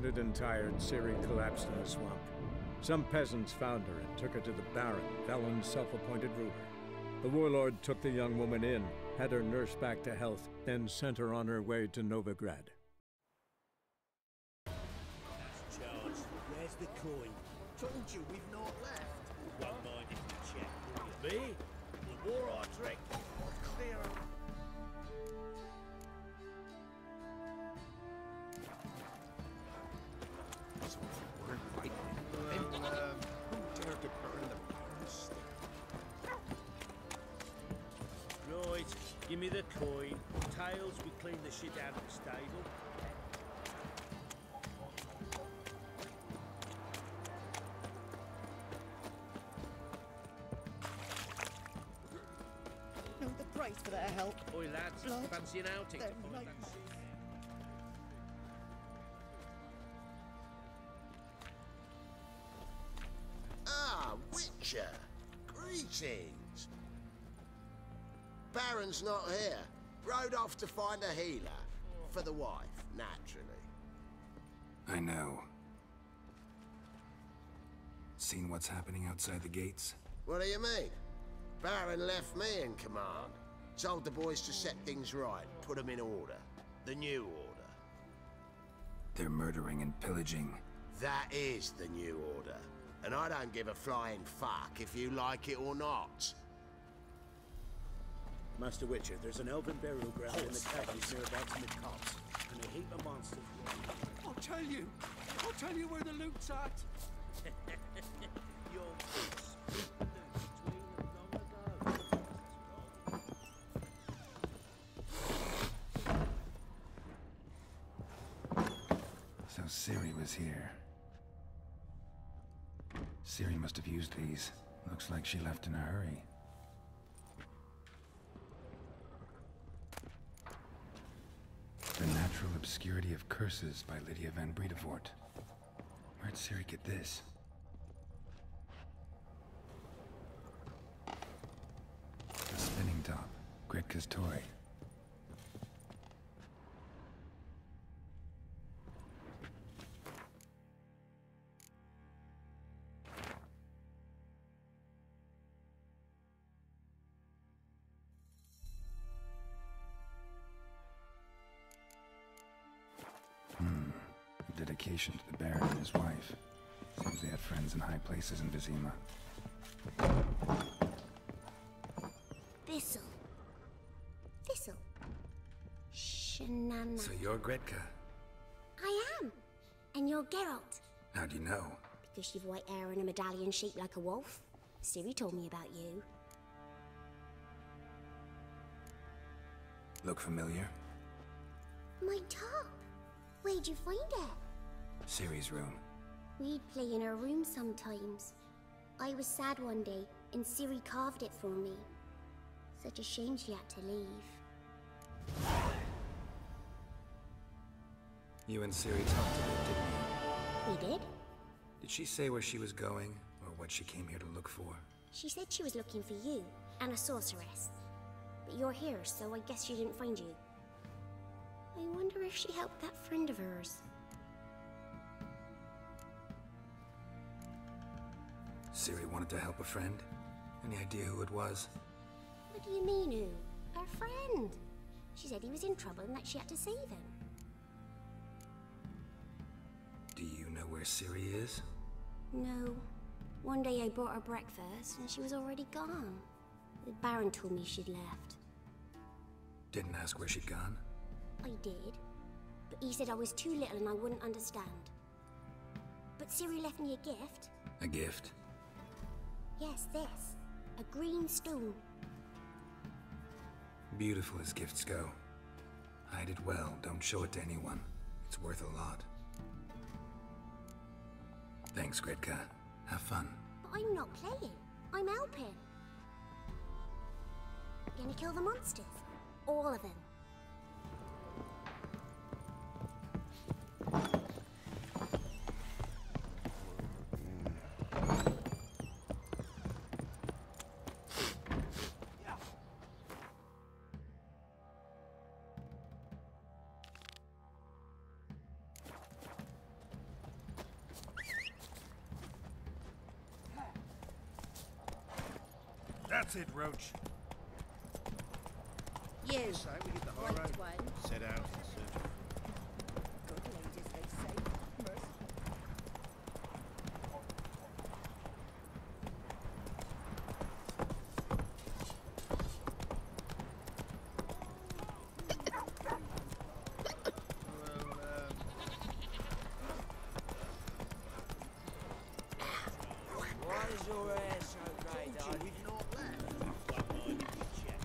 wounded and tired, Ciri collapsed in a swamp. Some peasants found her and took her to the Baron, Velen's self-appointed ruler. The warlord took the young woman in, had her nursed back to health, then sent her on her way to Novigrad. That's charged. Where's the coin? Told you we've not left. One minded to check. Me? The war I drink. Clear. Right, give me the coin. Tails, we clean the shit out of the stable. Know the price for their help. Oi lads, Blood. fancy an outing? They're to find that nightmares. shit? Ah, Witcher! Greetings! Baron's not here. Rode off to find a healer. For the wife, naturally. I know. Seen what's happening outside the gates? What do you mean? Baron left me in command. Told the boys to set things right, put them in order. The new order. They're murdering and pillaging. That is the new order. And I don't give a flying fuck if you like it or not. Master Witcher, there's an elven burial ground in the caverns nearabouts in the copse, and a heap of monsters. I'll tell you where the loot's at. Your boots. Between them long ago. So Ciri was here. Ciri must have used these. Looks like she left in a hurry. The Natural Obscurity of Curses by Lydia van Bredevoort. Where'd Ciri get this? The spinning top. Gretka's toy. Dedication to the Baron and his wife. Seems they had friends in high places in Vizima. Thistle. Shanana. So you're Gretka? I am. And you're Geralt. How do you know? Because you've white hair and a medallion shaped like a wolf. Ciri told me about you. Look familiar? My top. Where'd you find it? Ciri's room. We'd play in her room sometimes. I was sad one day, and Ciri carved it for me. Such a shame she had to leave. You and Ciri talked a bit, didn't you? We did? Did she say where she was going, or what she came here to look for? She said she was looking for you, and a sorceress. But you're here, so I guess she didn't find you. I wonder if she helped that friend of hers. Ciri wanted to help a friend? Any idea who it was? What do you mean, who? Her friend. She said he was in trouble and that she had to save him. Do you know where Ciri is? No. One day I brought her breakfast and she was already gone. The Baron told me she'd left. Didn't ask where she'd gone? I did. But he said I was too little and I wouldn't understand. But Ciri left me a gift. A gift? Yes, this. A green stone. Beautiful as gifts go. Hide it well, don't show it to anyone. It's worth a lot. Thanks, Gretka. Have fun. But I'm not playing. I'm helping. Gonna kill the monsters. All of them. That's it, Roach. You, We get the high white road. one. Set out in search of... Good ladies, they say. Mercy. Why is your hair so grey, darling? We've not left. One mind if you check.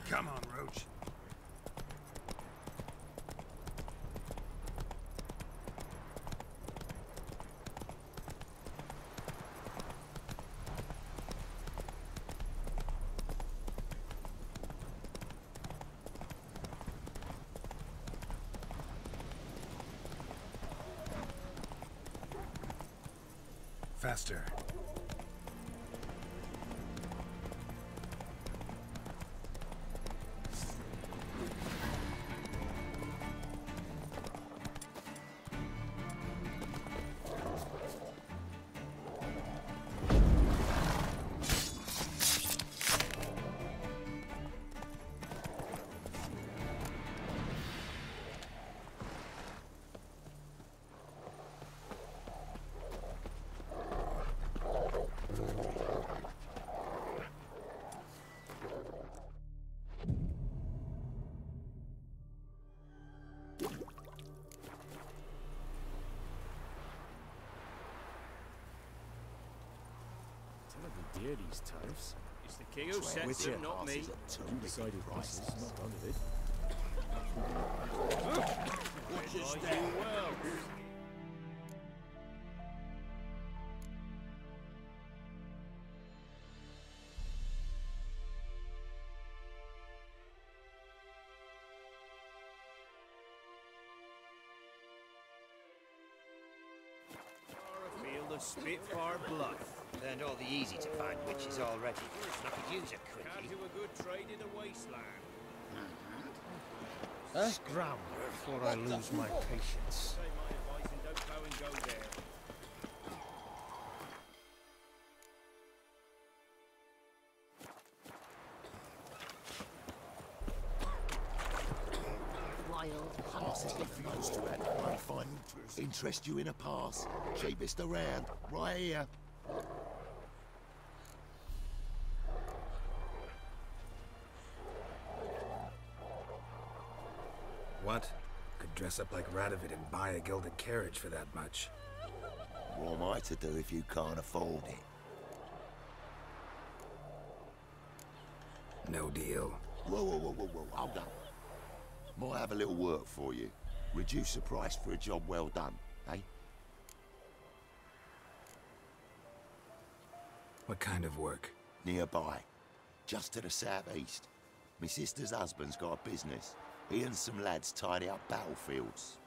Come on, Roach. Faster. Dear these types. It's the king who sets them, not me. Decided this is not none of it. Watch this down well. Field of Spitfire bluff. Learned all the easy to find witches already. I could use a Can't quickie. do a good trade in a wasteland. Scram before I lose my patience. Say my advice and don't go and go there. Wild Passes refused to add my fund. Interest you in a pass. Cheapest around. Right here. What? Could dress up like Radovid and buy a gilded carriage for that much. What am I to do if you can't afford it? No deal. Whoa, hold on. Might have a little work for you. Reduce the price for a job well done, eh? What kind of work? Nearby. Just to the southeast. My sister's husband's got a business. He and some lads tidy up battlefields.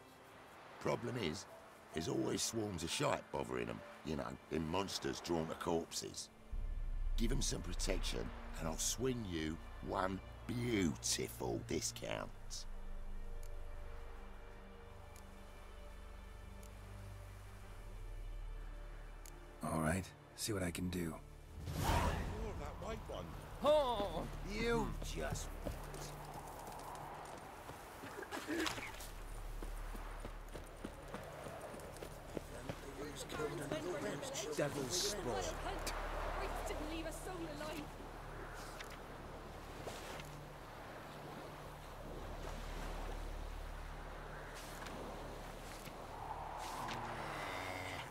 Problem is, there's always swarms of shite bothering them. You know, them monsters drawn to corpses. Give them some protection, and I'll swing you one beautiful discount. All right, see what I can do. Oh, that white one. Oh! You just... Devil's spawn. Didn't leave a soul alive.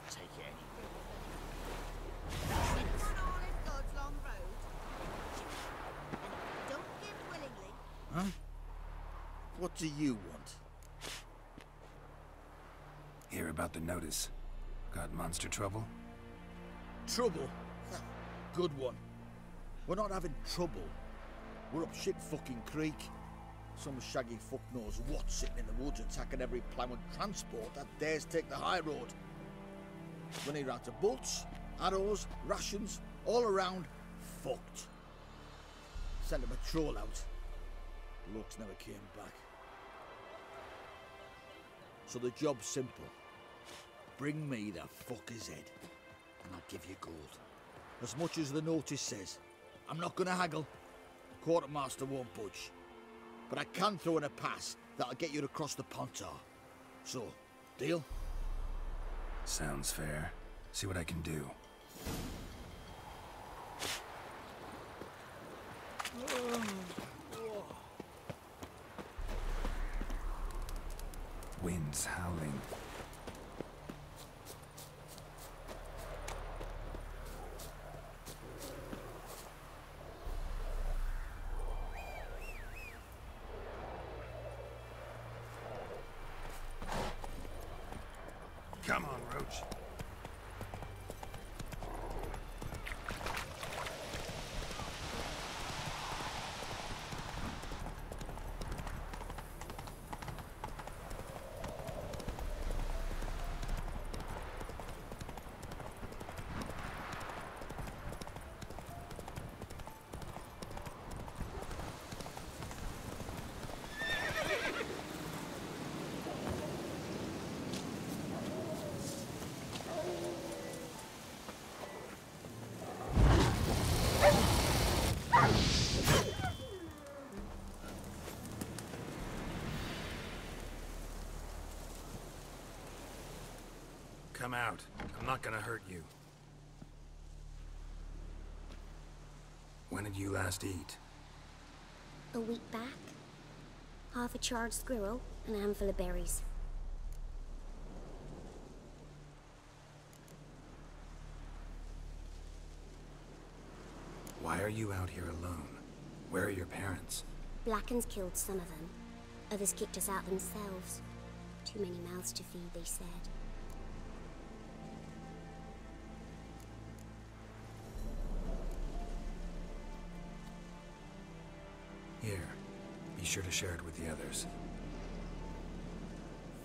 Take it Huh? What do you want? Hear about the notice. Got monster trouble? Trouble? Good one. We're not having trouble. We're up shit fucking creek. Some shaggy fuck knows what sitting in the woods attacking every plough and transport that dares take the high road. We need out of bolts, arrows, rations, all around, fucked. Sent a patrol out. Looks never came back. So the job's simple. Bring me the fucker's head, and I'll give you gold. As much as the notice says. I'm not gonna haggle. Quartermaster won't budge. But I can throw in a pass that'll get you across the Pontar. So, deal? Sounds fair. See what I can do. Wind's howling. Come on, Roach. Come out. I'm not gonna hurt you. When did you last eat? A week back. Half a charred squirrel and a handful of berries. Why are you out here alone? Where are your parents? Blackens killed some of them. Others kicked us out themselves. Too many mouths to feed, they said. Here, be sure to share it with the others.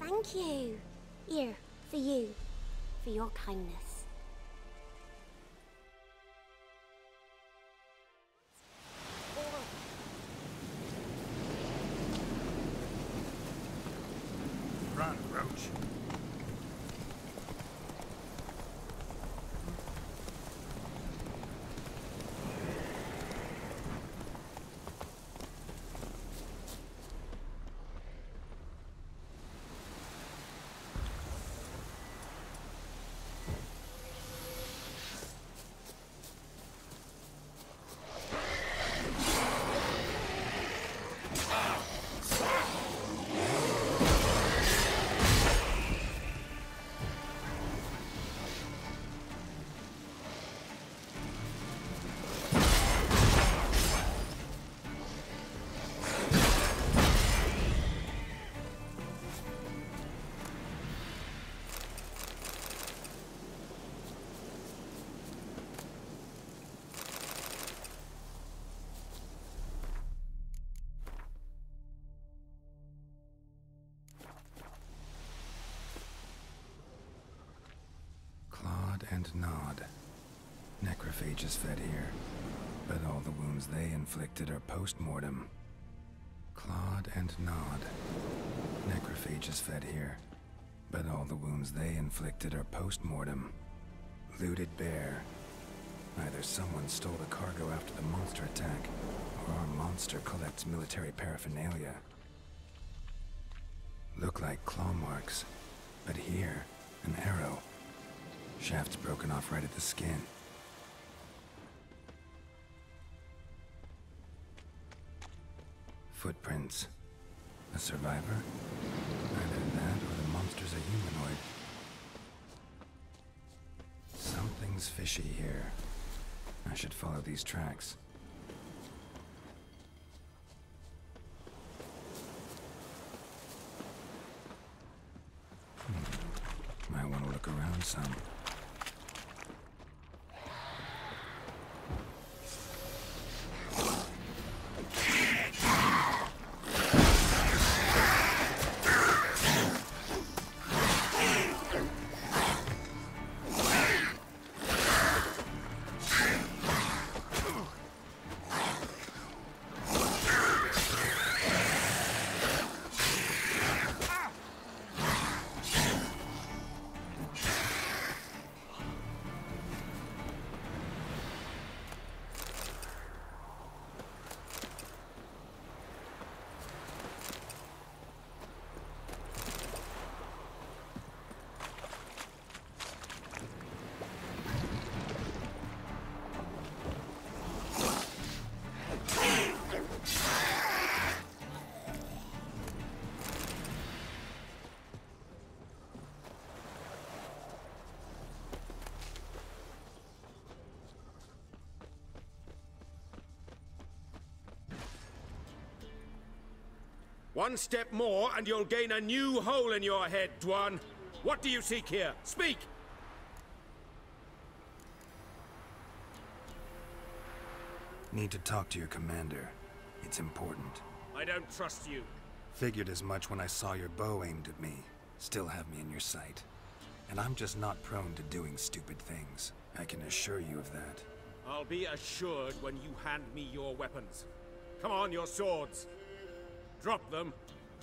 Thank you. Here, for you. For your kindness. Run, Roach. And nod. Necrophages fed here, but all the wounds they inflicted are post-mortem. Clawed and nod. Necrophages fed here, but all the wounds they inflicted are post-mortem. Looted bare. Either someone stole the cargo after the monster attack, or our monster collects military paraphernalia. Look like claw marks, but here, an arrow. Shaft's broken off right at the skin. Footprints. A survivor? Either that or the monster's a humanoid. Something's fishy here. I should follow these tracks. Might want to look around some. One step more, and you'll gain a new hole in your head, Dwan. What do you seek here? Speak! Need to talk to your commander. It's important. I don't trust you. Figured as much when I saw your bow aimed at me. Still have me in your sight. And I'm just not prone to doing stupid things. I can assure you of that. I'll be assured when you hand me your weapons. Come on, your swords. Drop them,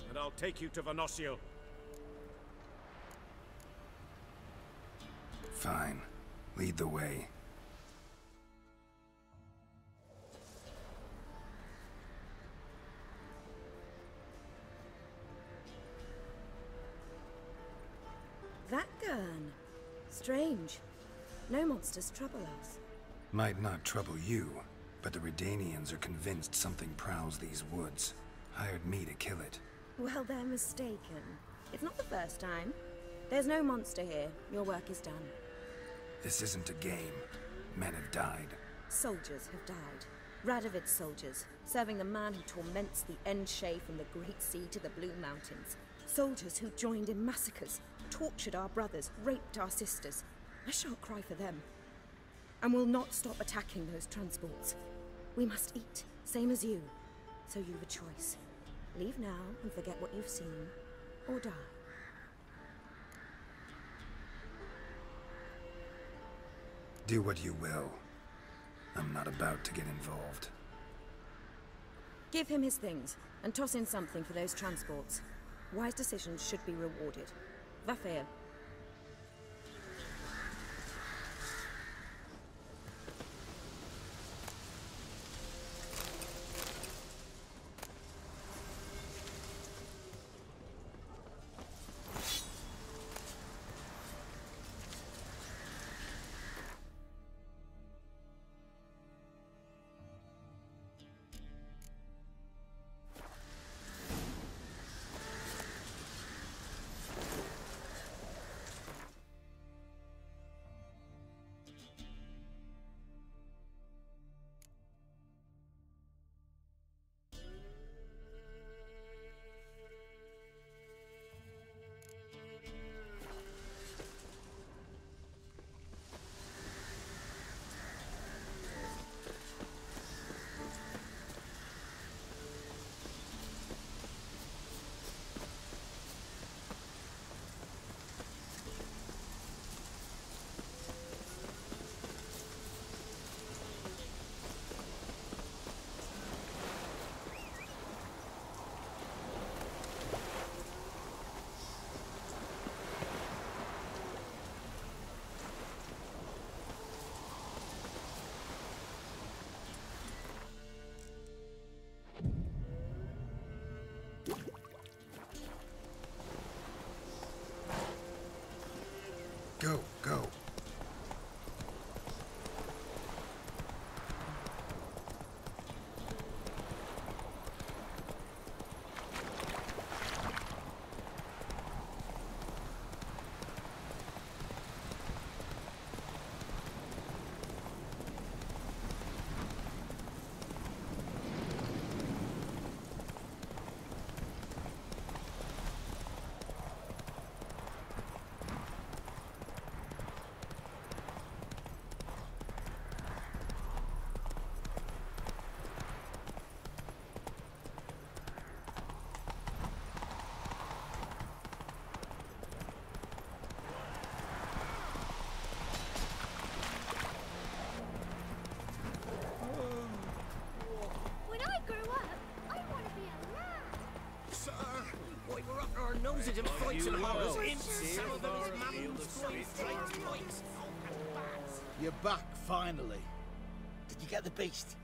and I'll take you to Venosio. Fine. Lead the way. That gun. Strange. No monsters trouble us. Might not trouble you, but the Redanians are convinced something prowls these woods. Hired me to kill it. Well, they're mistaken. It's not the first time. There's no monster here. Your work is done. This isn't a game. Men have died. Soldiers have died. Radovid's soldiers, serving the man who torments the Endshay from the Great Sea to the Blue Mountains. Soldiers who joined in massacres, tortured our brothers, raped our sisters. I shan't cry for them. And will not stop attacking those transports. We must eat, same as you. So you've a choice. Leave now and forget what you've seen, or die. Do what you will. I'm not about to get involved. Give him his things, and toss in something for those transports. Wise decisions should be rewarded. Vafir. use it in fights and horrors. Some of them is mammals, mice, You're back, finally. Did you get the beast?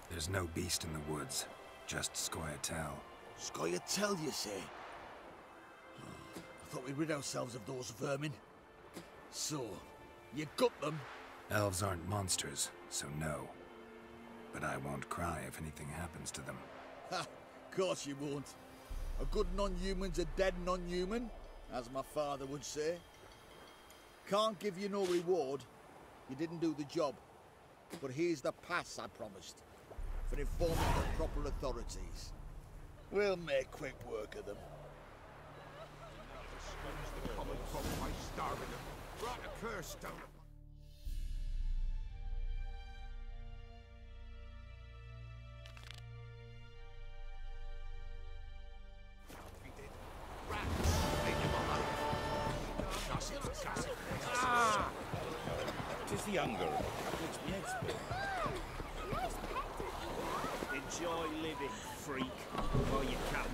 There's no beast in the woods, just Scoia'tael. Scoia'tael, you say? I thought we'd rid ourselves of those vermin. So, you got them? Elves aren't monsters, so no. But I won't cry if anything happens to them. Ha! Of course you won't. A good non-human's a dead non-human, as my father would say. Can't give you no reward. You didn't do the job. But here's the pass I promised, for informing the proper authorities. We'll make quick work of them. The common folk by starving them. Brought a curse down. Tis the hunger that makes me expert. Enjoy living, freak, while you can.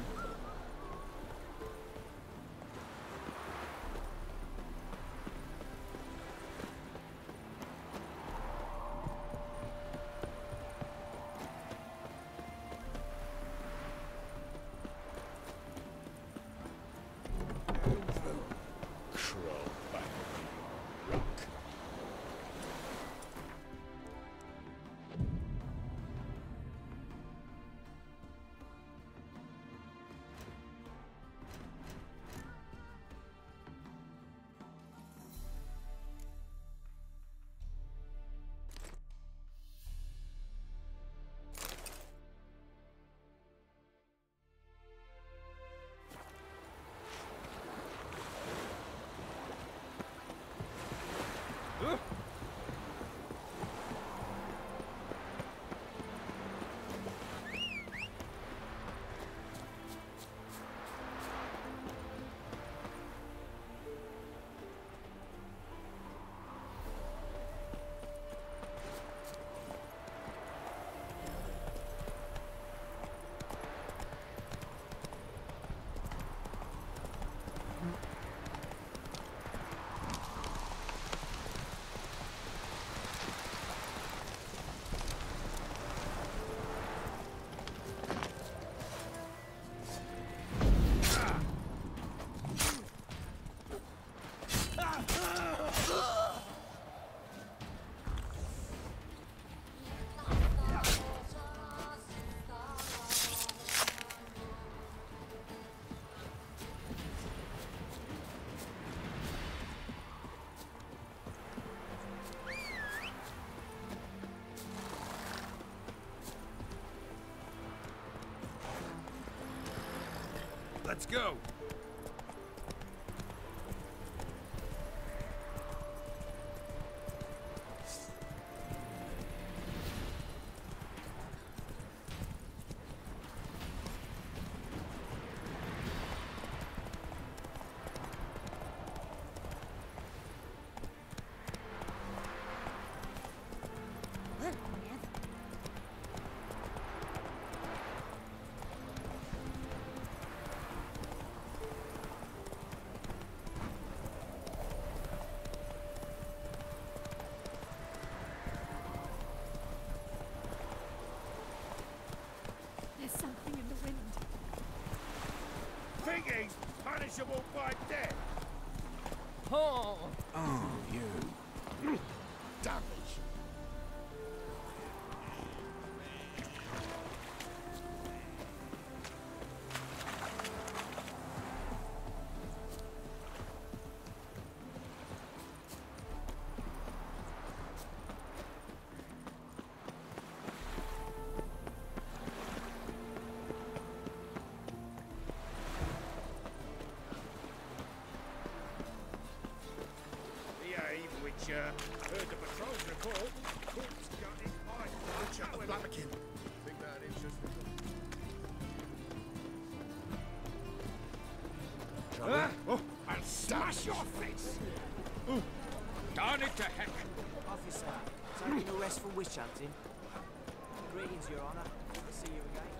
Let's go. Something in the wind. Thinking punishable by death. Oh. Oh, you. Damage. Heard the patrols report. Corpse gun is high. Watch out, Blabberkin. Think that interested them. Oh, I'll smash your face. Darn it to heck. Officer, taking arrest for witch hunting. Greetings, Your Honor. Good to see you again.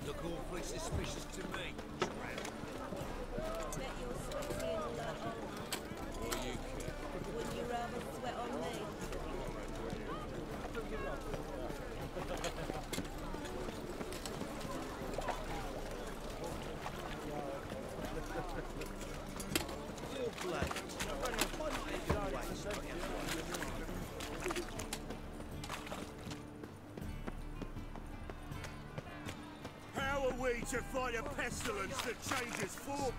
Look awfully suspicious to me. Bet you're sweaty and all that. What do you care? Wouldn't you rather sweat on me? You're bloody. How are we to fight a pestilence that changes form?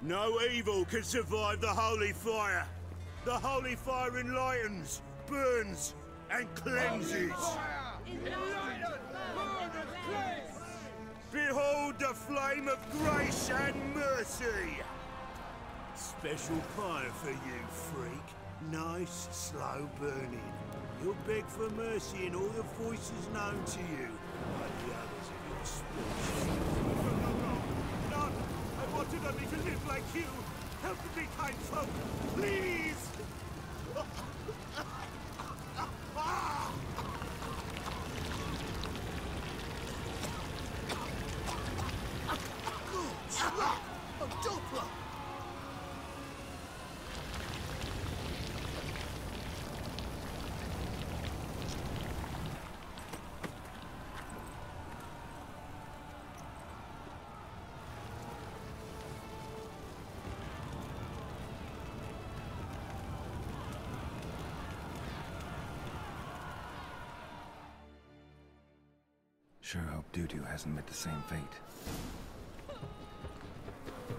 No evil can survive the holy fire. The holy fire enlightens, burns, and cleanses. Behold the flame of grace and mercy. Special fire for you, freak. Nice, slow burning. You'll beg for mercy in all the voices known to you, like the others of your species. None! I wanted only to live like you. Help me, kind folk, please! Good slap! A doppler! Sure hope Doo-Doo hasn't met the same fate.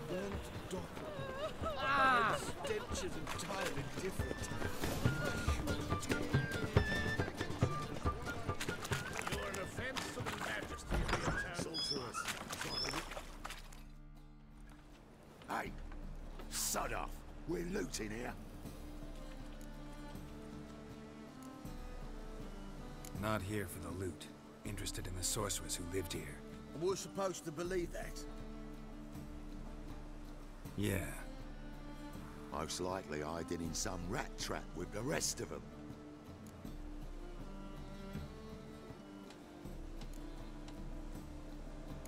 Burnt doppler. Stench is entirely different. You're an offense to the majesty of the town. Sorceress. Hey, sod off. We're looting here. Not here for the loot. Interested in the sorceress who lived here. And we're supposed to believe that. Yeah. Most likely hiding in some rat trap with the rest of them.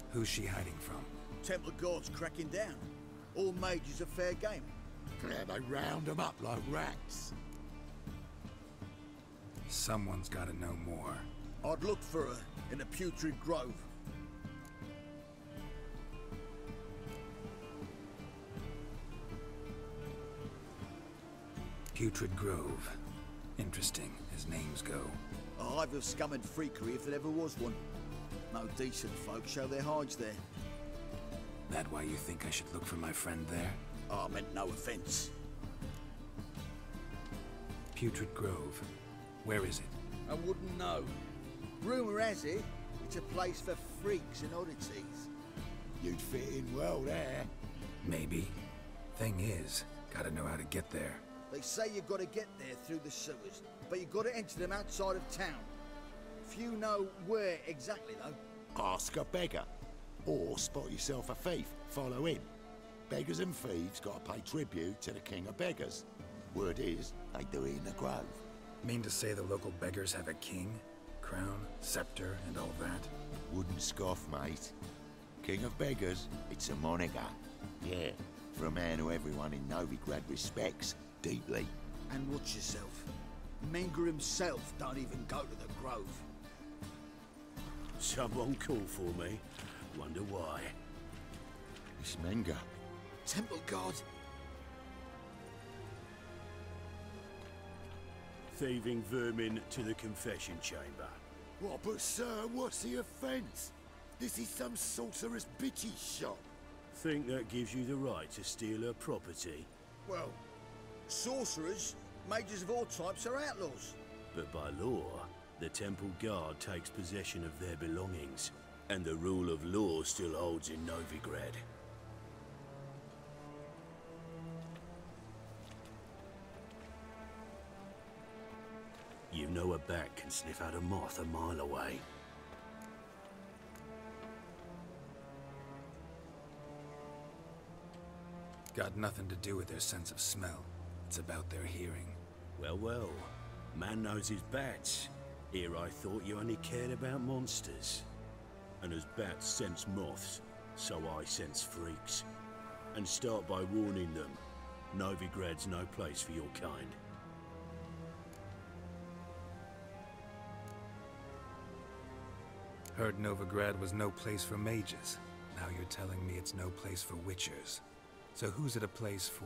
Who's she hiding from? Templar Guard's cracking down. All mages are fair game. Yeah, they round them up like rats. Someone's gotta know more. I'd look for her in the Putrid Grove. Putrid Grove. Interesting, as names go. A hive of scum and freakery if there ever was one. No decent folk show their hides there. That why you think I should look for my friend there? I meant no offense. Putrid Grove. Where is it? I wouldn't know. Rumour has it, it's a place for freaks and oddities. You'd fit in well there. Maybe. Thing is, gotta know how to get there. They say you've got to get there through the sewers, but you've got to enter them outside of town. Few know where exactly, though. Ask a beggar. Or spot yourself a thief, follow him. Beggars and thieves gotta pay tribute to the king of beggars. Word is, they do it in the grove. Mean to say the local beggars have a king? Crown, scepter, and all that? Wouldn't scoff, mate. King of beggars, it's a moniker. Yeah, for a man who everyone in Novigrad respects deeply. And watch yourself. Menger himself don't even go to the grove. Someone called for me. Wonder why. It's Menger. Temple Guard. Thieving vermin to the confession chamber. What, but sir, what's the offence? This is some sorcerer's bitchy shop. Think that gives you the right to steal her property? Well, sorcerers, mages of all types are outlaws. But by law, the Temple Guard takes possession of their belongings, and the rule of law still holds in Novigrad. know a bat can sniff out a moth a mile away. Got nothing to do with their sense of smell. It's about their hearing. Well, well. Man knows his bats. Here I thought you only cared about monsters. And as bats sense moths, so I sense freaks. And start by warning them. Novigrad's no place for your kind. Heard Novigrad was no place for mages. Now you're telling me it's no place for witchers. So who's it a place for?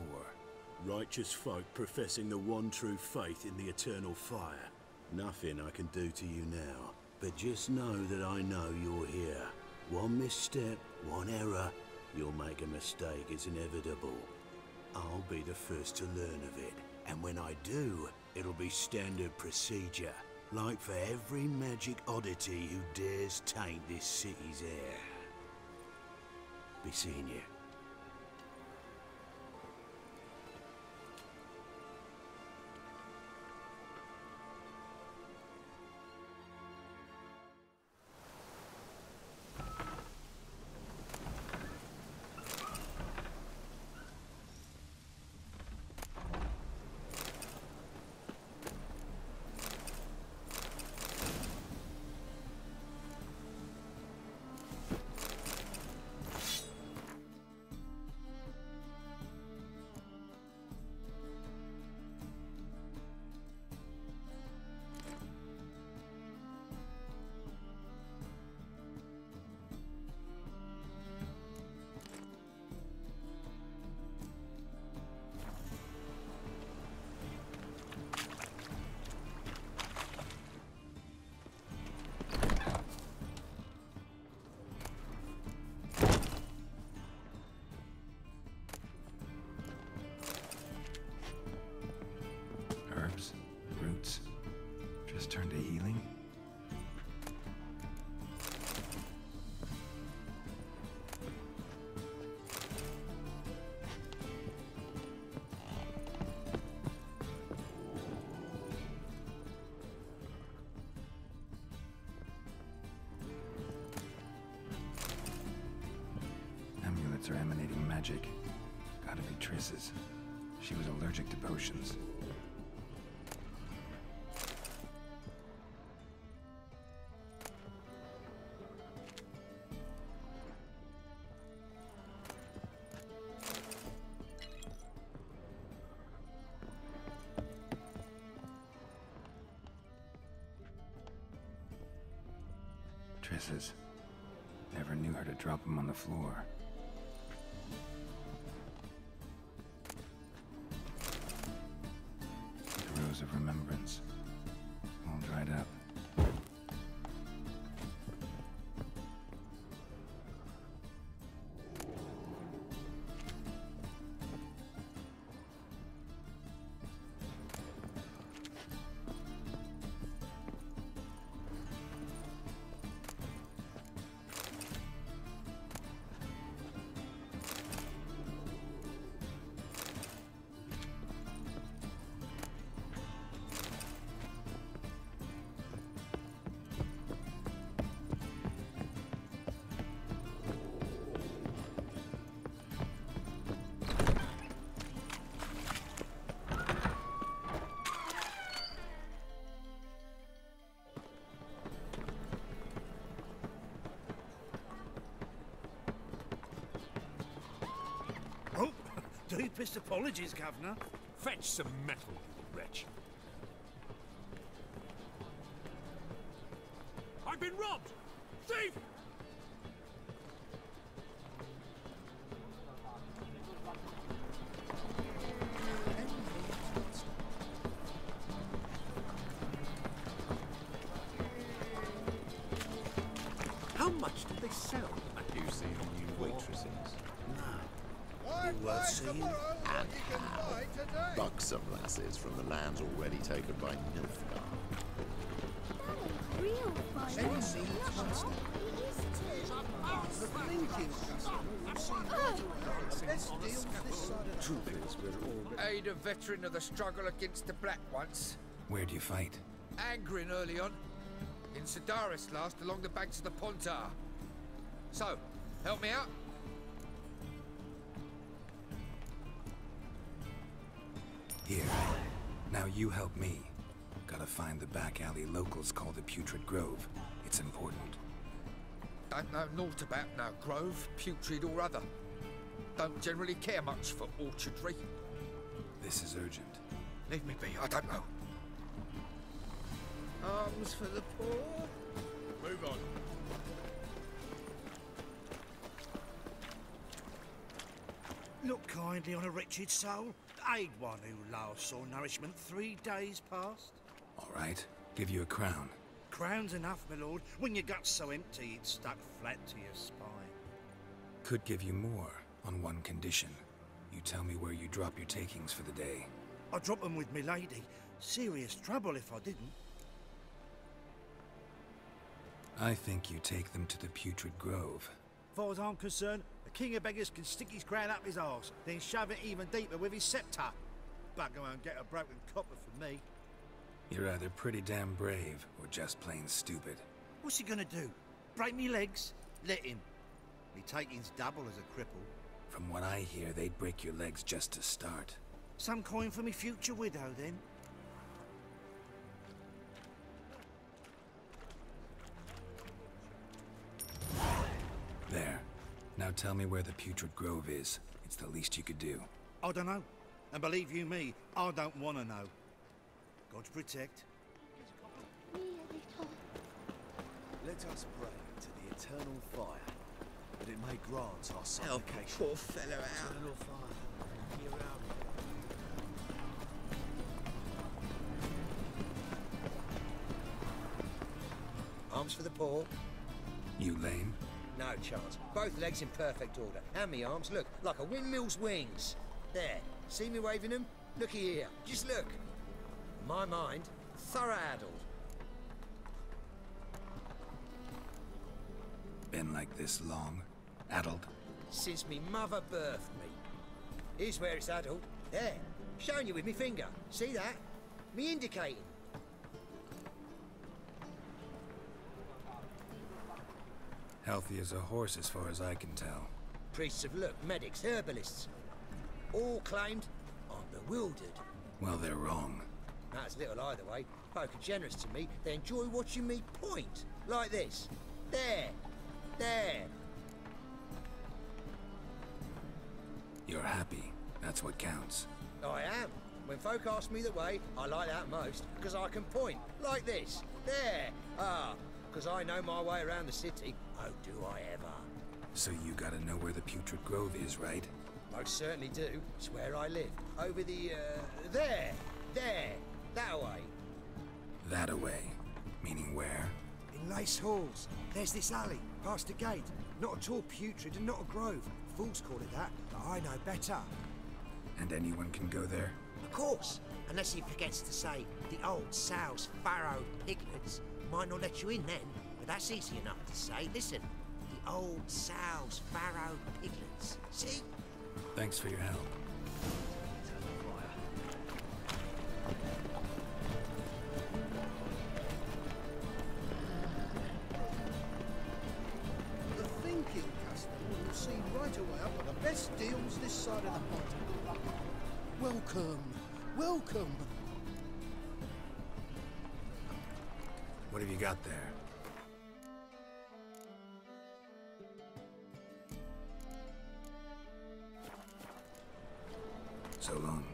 Righteous folk professing the one true faith in the eternal fire. Nothing I can do to you now, but just know that I know you're here. One misstep, one error, you'll make a mistake, it's inevitable. I'll be the first to learn of it, and when I do, it'll be standard procedure, like for every magic oddity who dares taint this city's air. Be seeing you. Roots. Just turn to healing? Amulets are emanating magic. Gotta be Triss's. She was allergic to potions. Triss's. Never knew her to drop them on the floor. The rose of remembrance. All dried up. Deepest apologies, Governor. Fetch some metal, you wretch. I've been robbed! Thief! How much did they sell? Have you seen new waitresses? No. Worth seeing? And how? Buxom lasses from the lands already taken by Nilfgaard. Real fun. Truth is, we're all... Aid a veteran of the struggle against the Black once. Where'd you fight? Angering early on. In Sidaris last, along the banks of the Pontar. So, help me out? Here. Now you help me. Gotta find the back alley locals call the Putrid Grove. It's important. Don't know naught about no grove, putrid or other. Don't generally care much for orchardry. This is urgent. Leave me be, I don't know. Arms for the poor? Move on. Look kindly on a wretched soul. Aid one who last saw nourishment 3 days past. All right, give you a crown. Crown's enough, my lord, when your gut's so empty it's stuck flat to your spine. Could give you more, on one condition. You tell me where you drop your takings for the day. I drop them with me lady. Serious trouble if I didn't. I think you take them to the Putrid Grove. As far as I'm concerned, the king of beggars can stick his crown up his arse, then shove it even deeper with his scepter. Bugger won't get a broken copper from me. You're either pretty damn brave, or just plain stupid. What's he gonna do? Break me legs? Let him. Me taking's double as a cripple. From what I hear, they'd break your legs just to start. Some coin for me future widow, then. There. Now tell me where the Putrid Grove is. It's the least you could do. I don't know. And believe you me, I don't want to know. God protect. Let us pray to the eternal fire, that it may grant our supplication. Poor fellow out. Eternal fire, hear our Arms for the poor. You lame? No chance. Both legs in perfect order. And me arms, look, like a windmill's wings. There. See me waving them? Looky here. Just look. My mind, thorough addled. Been like this long? Addled? Since me mother birthed me. Here's where it's addled. There. Showing you with me finger. See that? Me indicating. Healthy as a horse as far as I can tell. Priests of look, medics, herbalists. All claimed I'm bewildered. Well, they're wrong. That's little either way. Folk are generous to me. They enjoy watching me point. Like this. There. There. You're happy. That's what counts. I am. When folk ask me the way, I like that most, because I can point. Like this. There. Ah, because I know my way around the city. Oh, do I ever. So you gotta know where the Putrid Grove is, right? Most certainly do. It's where I live. Over the, there. There. That way. That-a-way. Meaning where? In Lace Halls. There's this alley, past the gate. Not at all putrid and not a grove. Fools call it that, but I know better. And anyone can go there? Of course. Unless he forgets to say, the old sow's farrowed piglets. Might not let you in then, but that's easy enough to say. Listen, the old sow's farrowed piglets. See? Thanks for your help. The thinking customer will see right away up on the best deals this side of the pond. Welcome, welcome. What have you got there? So long.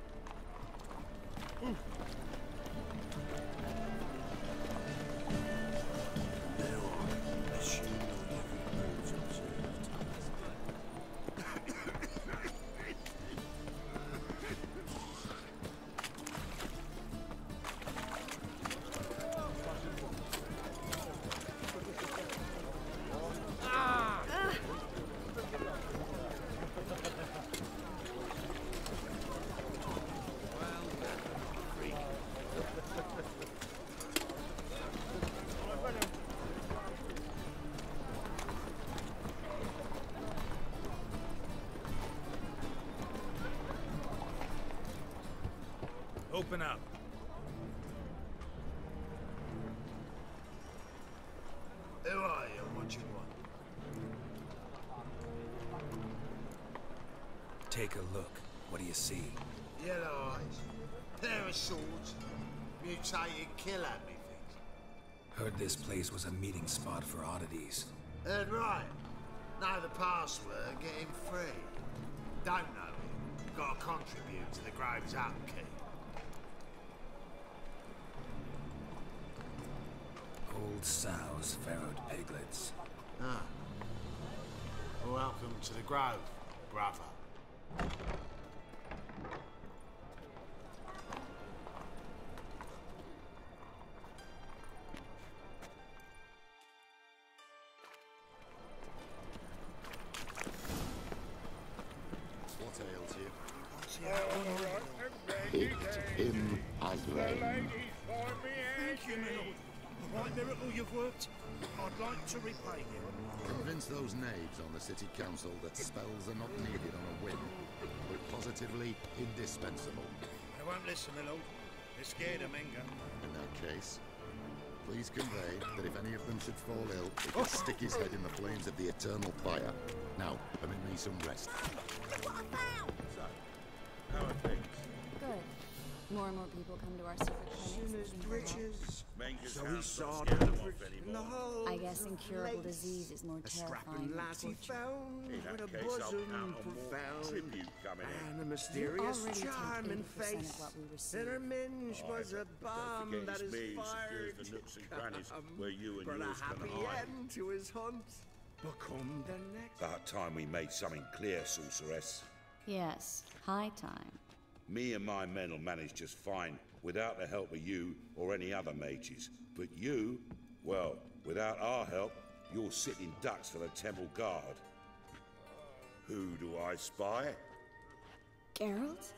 Open up. Take a look. What do you see? Yellow eyes, pair of swords, mutated killer methinks. Heard this place was a meeting spot for oddities. Heard right. Know the password, get him free. Don't know him, gotta contribute to the Grove's upkeep. Old sows, farrowed piglets. Ah. Welcome to the Grove, brother. What ails you? Him as rain. Thank you, my lord. A right miracle you've worked. I'd like to repay you. Convince those knaves on the city council that spells are not needed on a whim. We're positively indispensable. They won't listen, my lord. They're scared of Menga. In that case, please convey that if any of them should fall ill, he can stick his head in the flames of the eternal fire. Now, permit me some rest. Look what I found! So, how are things? Good. More and more people come to our secret clinics. Riches. So he saw the whole. I guess incurable disease is more terrifying than torture. In that case, I'll count on more tribute coming in. And a mysterious already charm take and 80% of face. what we receive. And her minge was a bomb Don't that forget is it's me who fired secures the nooks and crannies where you and but yours a happy can hide. end to his hunt. Become the next. About time we made something clear, sorceress. Yes, high time. Me and my men will manage just fine without the help of you or any other mages. But you, well, without our help, you're sitting ducks for the temple guard. Who do I spy? Geralt?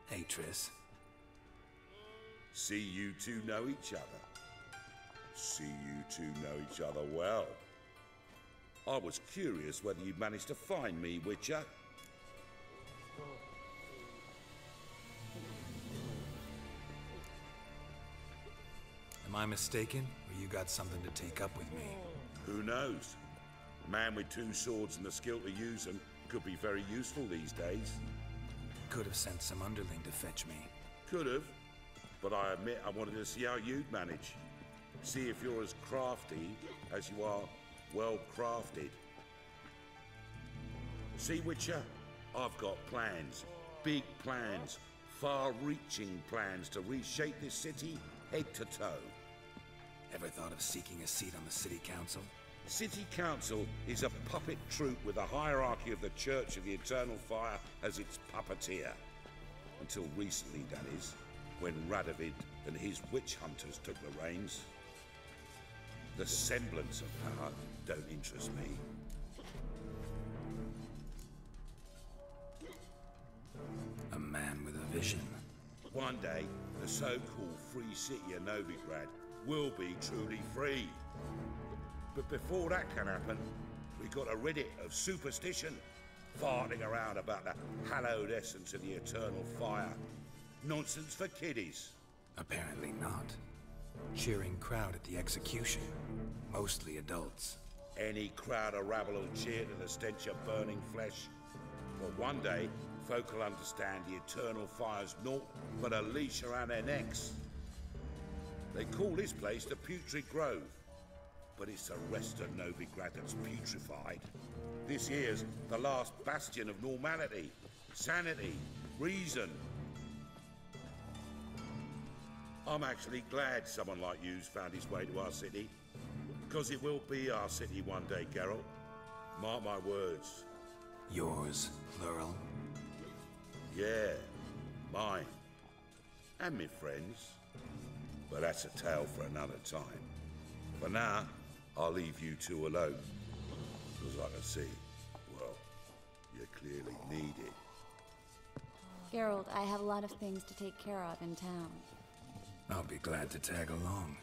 Hey, Triss. See you two know each other. See you two know each other well. I was curious whether you'd managed to find me, Witcher. Am I mistaken, or you got something to take up with me? Who knows? A man with two swords and the skill to use them could be very useful these days. Could have sent some underling to fetch me. Could have, but I admit I wanted to see how you'd manage. See if you're as crafty as you are well crafted. See, Witcher, I've got plans. Big plans. Far-reaching plans to reshape this city head to toe. Ever thought of seeking a seat on the city council? City council is a puppet troupe with a hierarchy of the Church of the Eternal Fire as its puppeteer. Until recently, that is, when Radovid and his witch hunters took the reins. The semblance of power don't interest me. A man with a vision. One day, the so-called free city of Novigrad will be truly free. But before that can happen, we got to rid it of superstition, farting around about the hallowed essence of the eternal fire. Nonsense for kiddies. Apparently not. Cheering crowd at the execution. Mostly adults. Any crowd of rabble will cheer to the stench of burning flesh. But one day, folk will understand the eternal fire's naught but a leash around their necks. They call this place the Putrid Grove, but it's the rest of Novigrad that's putrefied. This here's the last bastion of normality, sanity, reason. I'm actually glad someone like you's found his way to our city, because it will be our city one day, Geralt. Mark my words. Yours, plural? Yeah, mine. And me friends. But that's a tale for another time. For now, I'll leave you two alone. Because I can see, well, you clearly need it. Geralt, I have a lot of things to take care of in town. I'll be glad to tag along.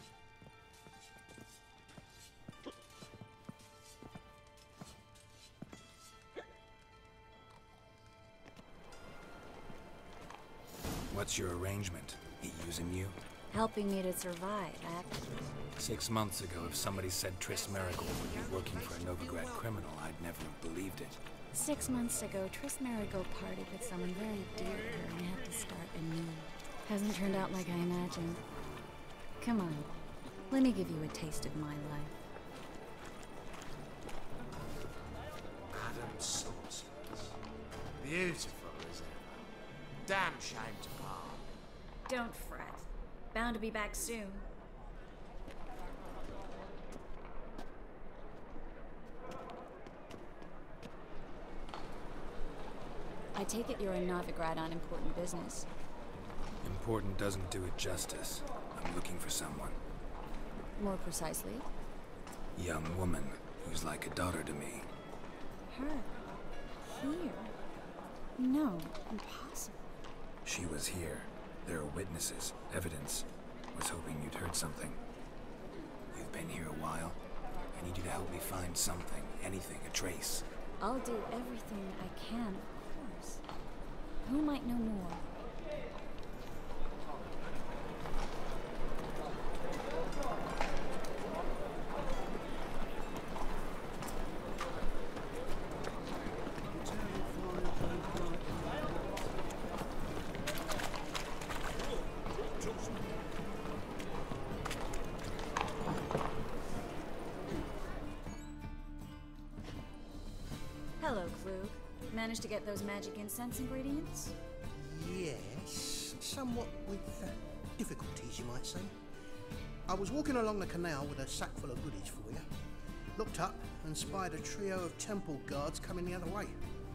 What's your arrangement? He using you? Helping me to survive, actually. 6 months ago, if somebody said Triss Merigold would be working for a Novigrad criminal, I'd never have believed it. 6 months ago, Tris Marigold partied with someone very dear to her and had to start anew. Hasn't turned out like I imagined. Come on, let me give you a taste of my life. Adam Sauce. Beautiful as ever. Damn shame to part. Don't fret. Bound to be back soon. I take it you're a Novigrad on important business. Important doesn't do it justice. I'm looking for someone. More precisely? Young woman who's like a daughter to me. Her? Here? No, impossible. She was here. There are witnesses, evidence. Was hoping you'd heard something. You've been here a while. I need you to help me find something, anything, a trace. I'll do everything I can, of course. Who might know more? Hello, Klug. Managed to get those magic incense ingredients? Yes, somewhat with difficulties, you might say. I was walking along the canal with a sack full of goodies for you. Looked up and spied a trio of temple guards coming the other way.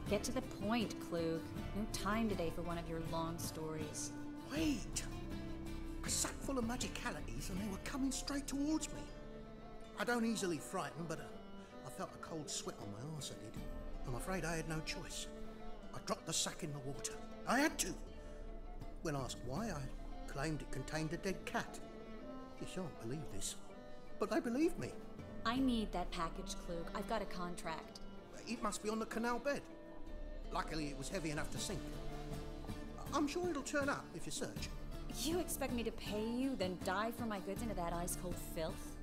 Get to the point, Klug. No time today for one of your long stories. Wait! A sack full of magicalities and they were coming straight towards me. I don't easily frighten, but I felt a cold sweat on my arse, I did. I'm afraid I had no choice. I dropped the sack in the water. I had to. When asked why, I claimed it contained a dead cat. You shan't believe this, but they believed me. I need that package, Klug. I've got a contract. It must be on the canal bed. Luckily, it was heavy enough to sink. I'm sure it'll turn up if you search. You expect me to pay you, then dive for my goods into that ice-cold filth?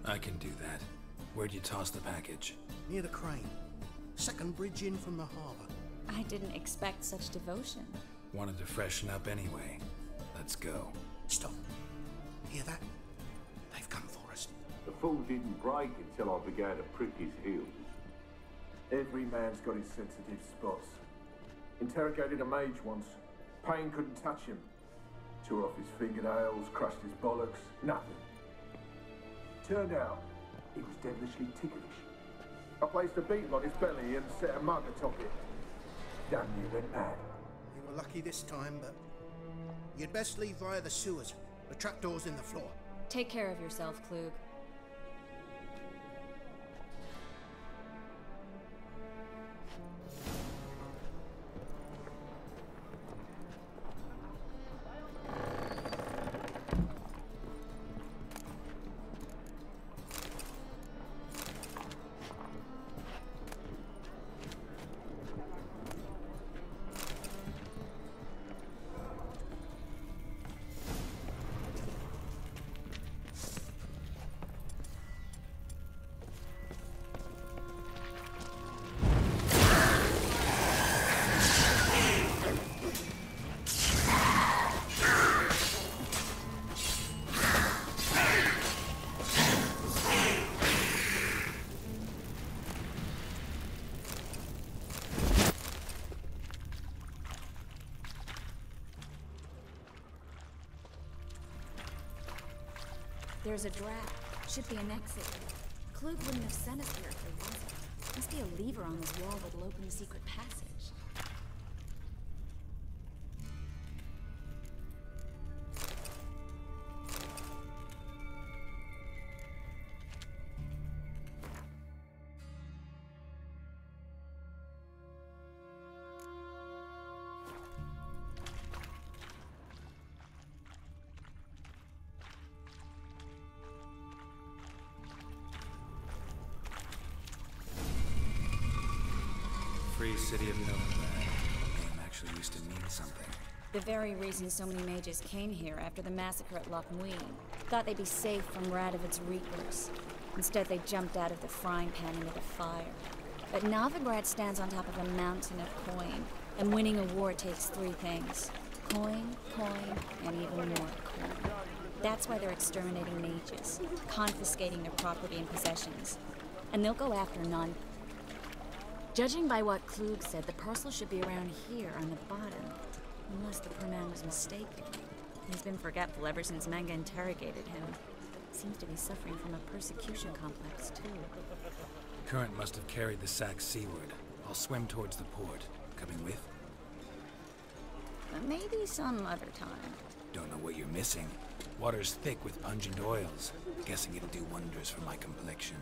I can do that. Where'd you toss the package? Near the crane. Second bridge in from the harbour. I didn't expect such devotion. Wanted to freshen up anyway. Let's go. Stop. Hear that? They've come for us. The fool didn't break until I began to prick his heels. Every man's got his sensitive spots. Interrogated a mage once. Pain couldn't touch him. Tore off his fingernails, crushed his bollocks, nothing. Turned out, he was devilishly ticklish. I placed a beetle on his belly and set a mug atop it. Damn near went mad. You were lucky this time, but you'd best leave via the sewers. The trapdoor's in the floor. Take care of yourself, Klug. There's a draft. Should be an exit. Klug wouldn't have sent us here if there wasn't. Must be a lever on this wall that'll open the secret passage. Free city of Novigrad. The name actually used to mean something. The very reason so many mages came here after the massacre at Loch Muin. Thought they'd be safe from Radovid's reapers. Instead, they jumped out of the frying pan into the fire. But Novigrad stands on top of a mountain of coin, and winning a war takes three things. Coin, coin, and even more coin. That's why they're exterminating mages, confiscating their property and possessions. And they'll go after none. Judging by what Klug said, the parcel should be around here on the bottom. Unless the poor man was mistaken. He's been forgetful ever since Manga interrogated him. Seems to be suffering from a persecution complex, too. Current must have carried the sack seaward. I'll swim towards the port. Coming with? Maybe some other time. Don't know what you're missing. Water's thick with pungent oils. Guessing it'll do wonders for my complexion.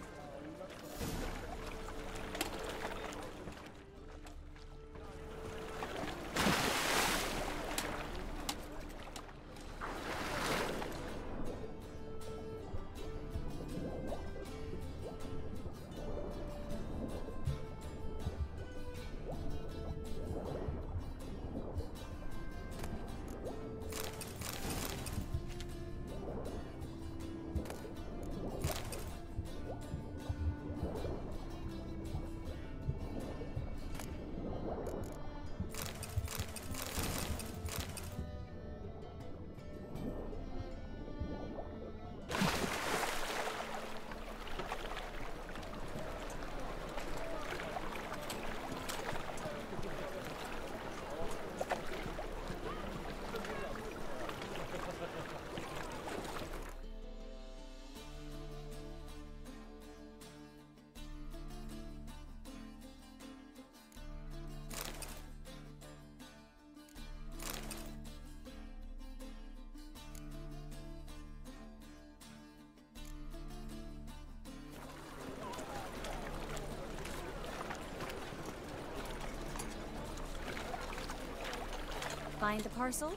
Find the parcel?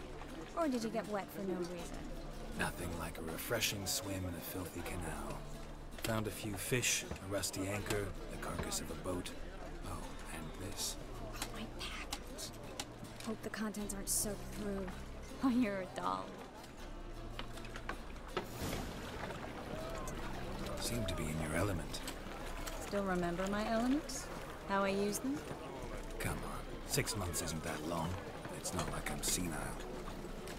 Or did you get wet for no reason? Nothing like a refreshing swim in a filthy canal. Found a few fish, a rusty anchor, the carcass of a boat. Oh, and this. Oh, my package. Hope the contents aren't soaked through. Oh, you're a doll. Seem to be in your element. Still remember my elements? How I use them? Come on, 6 months isn't that long. It's not like I'm senile.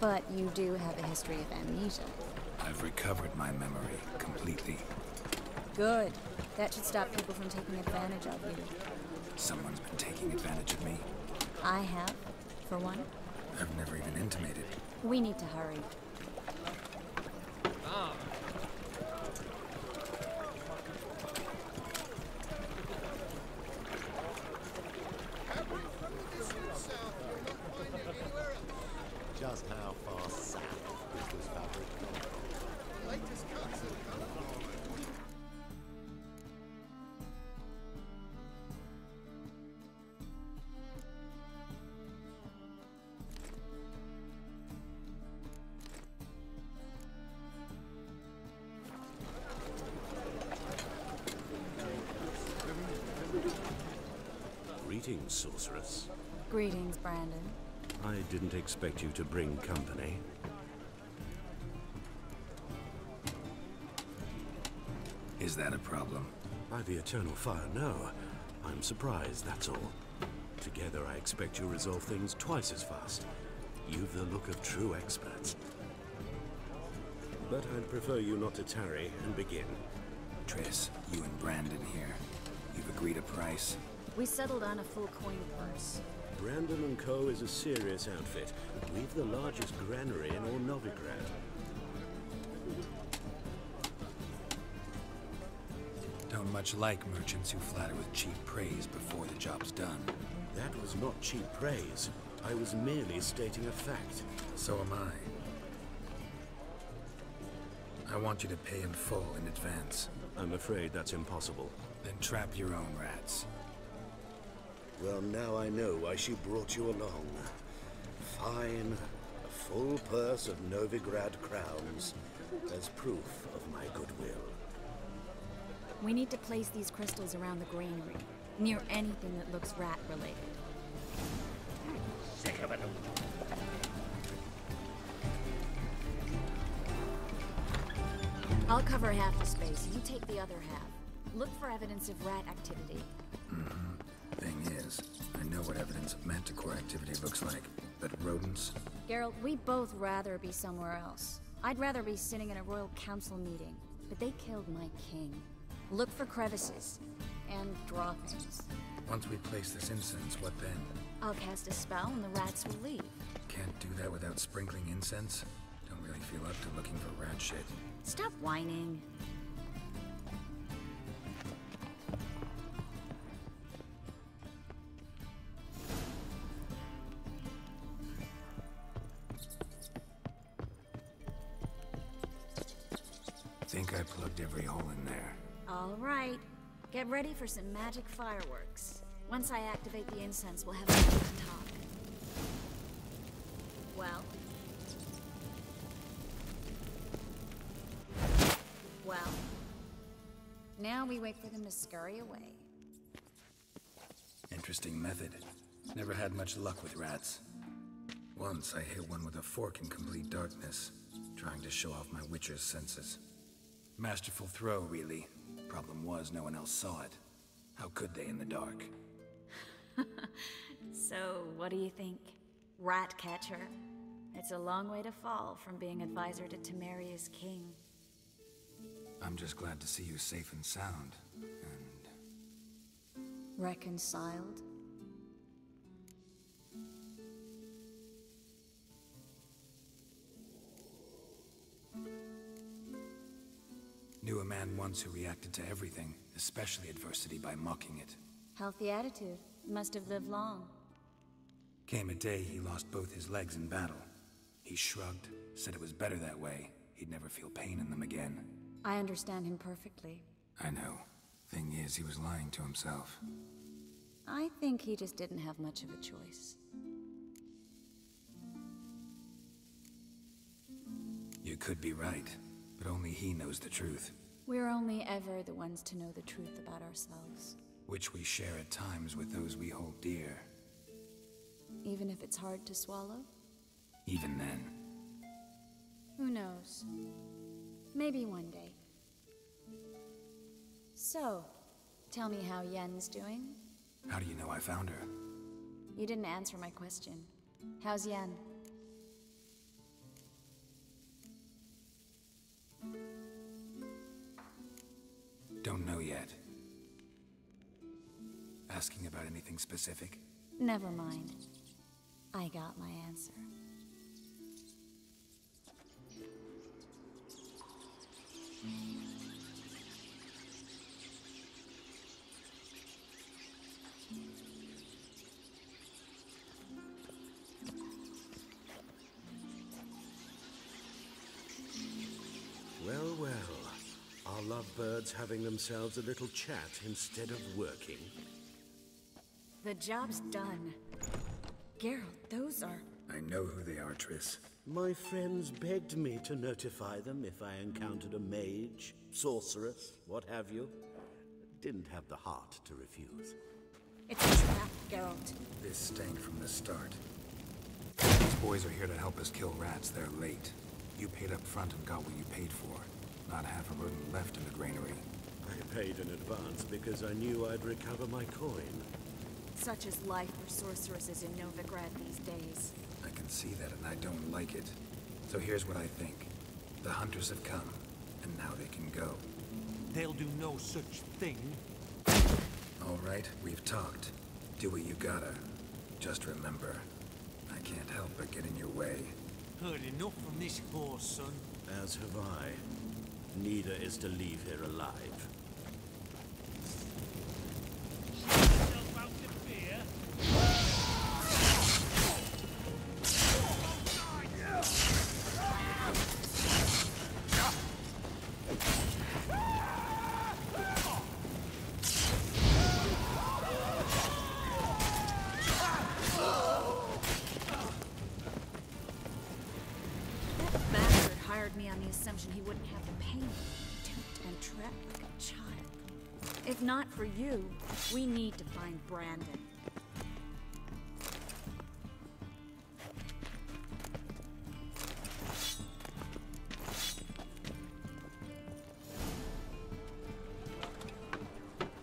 But you do have a history of amnesia. I've recovered my memory completely. Good. That should stop people from taking advantage of you. Someone's been taking advantage of me. I have, for one. I've never even intimated. We need to hurry. Just how far south is this fabric gone? Latest cuts have come. Greetings, sorceress. Greetings, Brandon. I didn't expect you to bring company. Is that a problem? By the eternal fire, no. I'm surprised, that's all. Together, I expect you resolve things twice as fast. You've the look of true experts. But I'd prefer you not to tarry and begin. Triss, you and Brandon here. You've agreed a price? We settled on a full coin purse. Brandon & Co. is a serious outfit. We've the largest granary in all Novigrad. Don't much like merchants who flatter with cheap praise before the job's done. That was not cheap praise. I was merely stating a fact. So am I. I want you to pay in full in advance. I'm afraid that's impossible. Then trap your own rats. Well, now I know why she brought you along. Fine. A full purse of Novigrad crowns as proof of my goodwill. We need to place these crystals around the granary, near anything that looks rat-related. Sick of it. I'll cover half the space, you take the other half. Look for evidence of rat activity. Thing is, I know what evidence of manticore activity looks like, but rodents? Geralt, we'd both rather be somewhere else. I'd rather be sitting in a royal council meeting, but they killed my king. Look for crevices and droppings. Once we place this incense, what then? I'll cast a spell and the rats will leave. Can't do that without sprinkling incense? Don't really feel up to looking for rat shit. Stop whining. Think I plugged every hole in there. All right. Get ready for some magic fireworks. Once I activate the incense, we'll have a little talk. Well. Now we wait for them to scurry away. Interesting method. Never had much luck with rats. Once I hit one with a fork in complete darkness, trying to show off my witcher's senses. Masterful throw, really. Problem was, no one else saw it. How could they in the dark? So, what do you think? Rat catcher? It's a long way to fall from being advisor to Temeria's king. I'm just glad to see you safe and sound, and... Reconciled? Knew a man once who reacted to everything, especially adversity, by mocking it. Healthy attitude. Must have lived long. Came a day he lost both his legs in battle. He shrugged, said it was better that way. He'd never feel pain in them again. I understand him perfectly. I know. Thing is, he was lying to himself. I think he just didn't have much of a choice. You could be right, but only he knows the truth. We're only ever the ones to know the truth about ourselves. Which we share at times with those we hold dear. Even if it's hard to swallow? Even then. Who knows? Maybe one day. So, tell me how Yen's doing? How do you know I found her? You didn't answer my question. How's Yen? Don't know yet. Asking about anything specific? Never mind. I got my answer. Well, well. Are lovebirds having themselves a little chat instead of working? The job's done. Geralt, those are... I know who they are, Triss. My friends begged me to notify them if I encountered a mage, sorceress, what have you. Didn't have the heart to refuse. It's a trap, Geralt. This stank from the start. These boys are here to help us kill rats. They're late. You paid up front and got what you paid for. Not half a rodent left in the granary. I paid in advance because I knew I'd recover my coin. Such is life for sorceresses in Novigrad these days. I can see that, and I don't like it. So here's what I think. The hunters have come, and now they can go. They'll do no such thing. All right, we've talked. Do what you gotta. Just remember, I can't help but get in your way. Heard enough from this horse, son. As have I. Neither is to leave here alive. He wouldn't have the pain, duped and trapped like a child. If not for you, we need to find Brandon.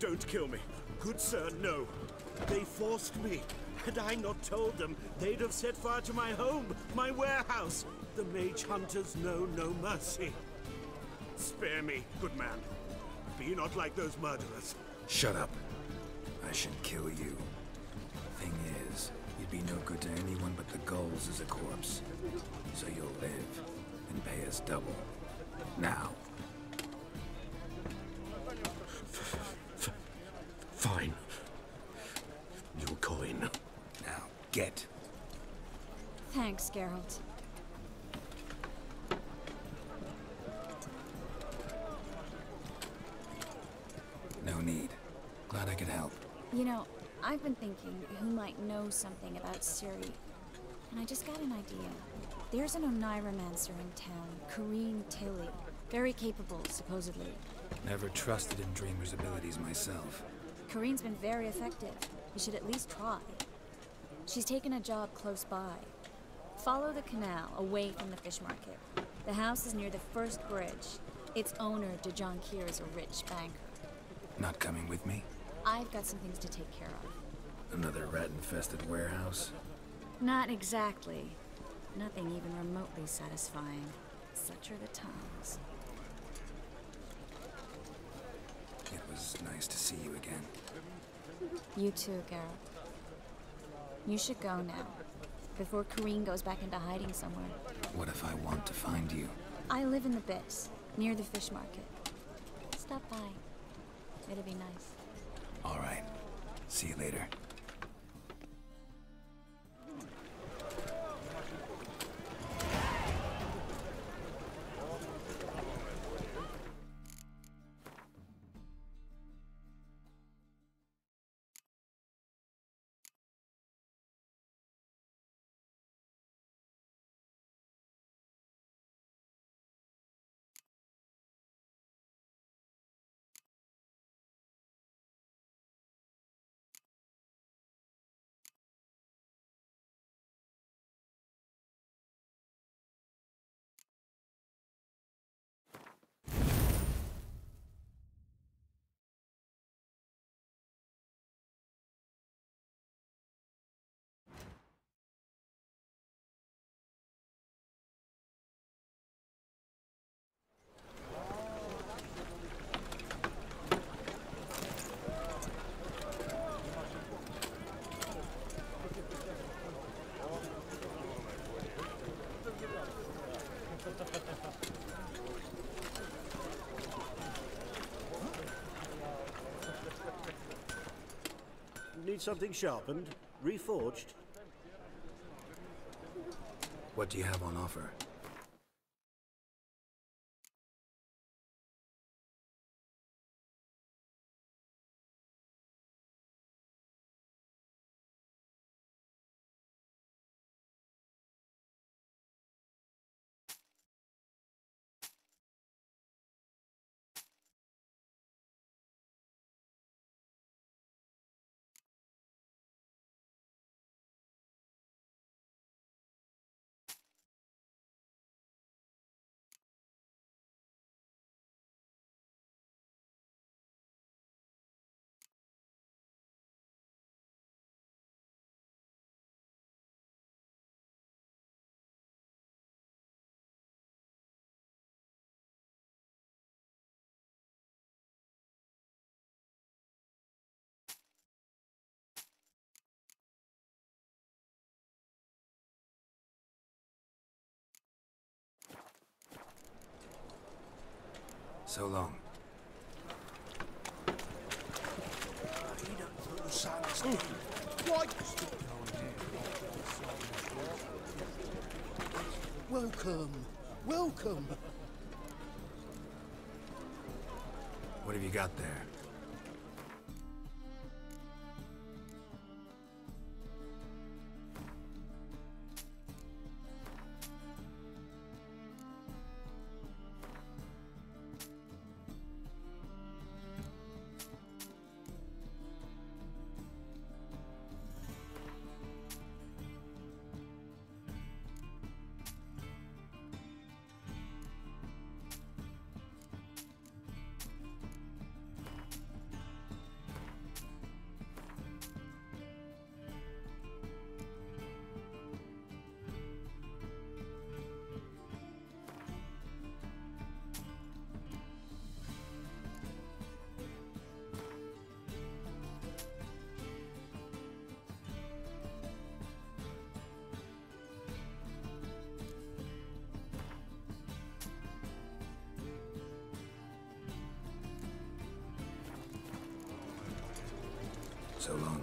Don't kill me. Good sir, no. They forced me. Had I not told them, they'd have set fire to my home, my warehouse. The mage hunters know no mercy. Spare me, good man. Be not like those murderers. Shut up. I should kill you. Thing is, you'd be no good to anyone but the gulls as a corpse. So you'll live and pay us double. Now. Fine. Your coin. Now, get. Thanks, Geralt. No need. Glad I could help. You know, I've been thinking who might know something about Ciri. And I just got an idea. There's an Oneiromancer in town, Corrine Tilly. Very capable, supposedly. Never trusted in Dreamer's abilities myself. Corrine's been very effective. You should at least try. She's taken a job close by. Follow the canal, away from the fish market. The house is near the first bridge. Its owner, Dejon Kier, is a rich banker. Not coming with me? I've got some things to take care of. Another rat-infested warehouse? Not exactly. Nothing even remotely satisfying. Such are the times. It was nice to see you again. You too, Geralt. You should go now, before Corrine goes back into hiding somewhere. What if I want to find you? I live in the Bits, near the fish market. Stop by. It'll be nice. All right. See you later. Need something sharpened? Reforged? What do you have on offer? So long. Welcome. Welcome. What have you got there? So long.